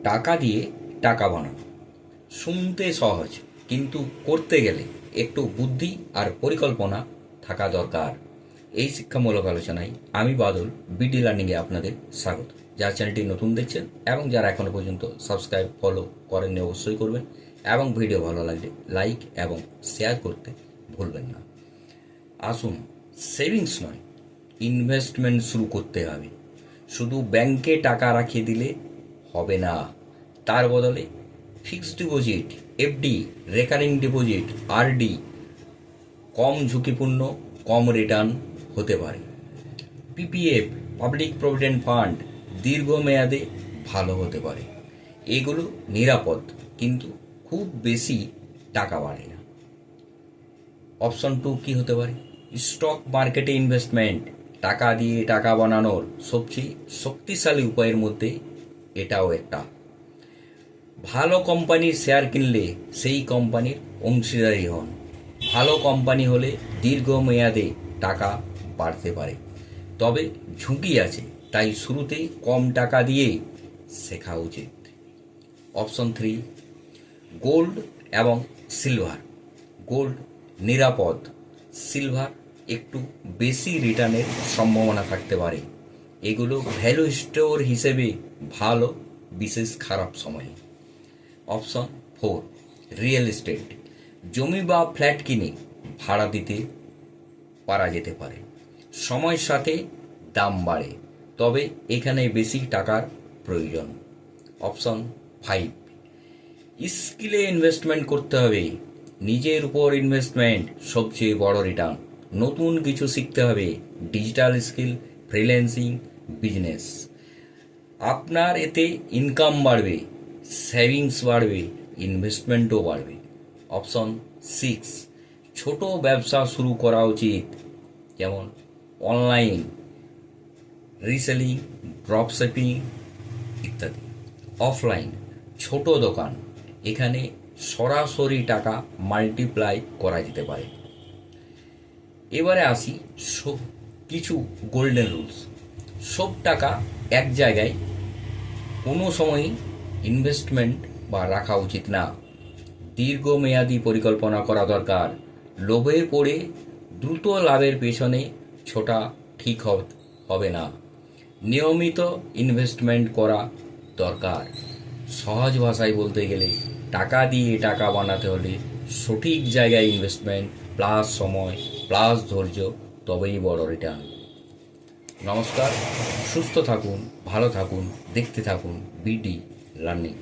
টাকা দিয়ে টাকা বানানো শুনতে সহজ, কিন্তু করতে গেলে একটু বুদ্ধি আর পরিকল্পনা থাকা দরকার। এই শিক্ষামূলক আলোচনায় আমি বাদল বিডি লার্নিংয়ে আপনাদের স্বাগত। যারা চ্যানেলটি নতুন দেখছেন এবং যারা এখনও পর্যন্ত সাবস্ক্রাইব ফলো করেননি অবশ্যই করবেন, এবং ভিডিও ভালো লাগলে লাইক এবং শেয়ার করতে ভুলবেন না। আসুন, সেভিংস নয়, ইনভেস্টমেন্ট শুরু করতে হবে। শুধু ব্যাংকে টাকা রাখিয়ে দিলে হবে না, তার বদলে fixed deposit, FD, recurring deposit, RD কম ঝুঁকিপূর্ণ, কম রিটার্ন হতে পারে। পিপিএফ, পাবলিক প্রভিডেন্ট ফান্ড দীর্ঘমেয়াদে ভালো হতে পারে। এগুলো নিরাপদ, কিন্তু খুব বেশি টাকা বাড়ে না। অপশন 2 কি হতে পারে? স্টক মার্কেটে ইনভেস্টমেন্ট। টাকা দিয়ে টাকা বানানোর সবচেয়ে শক্তিশালী উপায়ের মধ্যে এটাও একটা। ভালো কোম্পানির শেয়ার কিনলে সেই কোম্পানির অংশীদারি হন। ভালো কোম্পানি হলে দীর্ঘমেয়াদে টাকা বাড়তে পারে, তবে ঝুঁকি আছে, তাই শুরুতেই কম টাকা দিয়ে শেখা উচিত। অপশন 3, গোল্ড এবং সিলভার। গোল্ড নিরাপদ, সিলভার একটু বেশি রিটার্নের সম্ভাবনা থাকতে পারে। এগুলো ভ্যালু স্টোর হিসেবে ভালো, বিশেষ খারাপ সময়ে। Option 4, real estate. জমি বা ফ্ল্যাট কিনে ভাড়া দিতে পারা যেতে পারে। সময়ের সাথে দাম বাড়ে, তবে এখানে বেশি টাকার প্রয়োজন। অপশন 5, স্কিলে ইনভেস্টমেন্ট করতে হবে। নিজের উপর ইনভেস্টমেন্ট সবচেয়ে বড় রিটার্ন। নতুন কিছু শিখতে হবে, ডিজিটাল স্কিল, ফ্রিল্যান্সিং, বিজনেস। আপনার এতে ইনকাম বাড়বে, সেভিংস বাড়বে, ইনভেস্টমেন্টও বাড়বে। অপশন 6, ছোট ব্যবসা শুরু করা উচিত, যেমন অনলাইন রিসেলিং, ড্রপশিপিং ইত্যাদি। অফলাইন ছোট দোকান, এখানে সরাসরি টাকা মাল্টিপ্লাই করা যেতে পারে। এবারে আসি কিছু গোল্ডেন রুলস। সব টাকা এক জায়গায় কোনো সময়ই ইনভেস্টমেন্ট বা রাখা উচিত না। দীর্ঘমেয়াদী পরিকল্পনা করা দরকার। লোভে পড়ে দ্রুত লাভের পেছনে ছোটা ঠিক হবে না। নিয়মিত ইনভেস্টমেন্ট করা দরকার। সহজ ভাষায় বলতে গেলে, টাকা দিয়ে টাকা বানাতে হলে সঠিক জায়গায় ইনভেস্টমেন্ট প্লাস সময় প্লাস ধৈর্য, তবেই বড় রিটার্ন। নমস্কার, সুস্থ থাকুন, ভালো থাকুন, দেখতে থাকুন বিডি লার্নিং।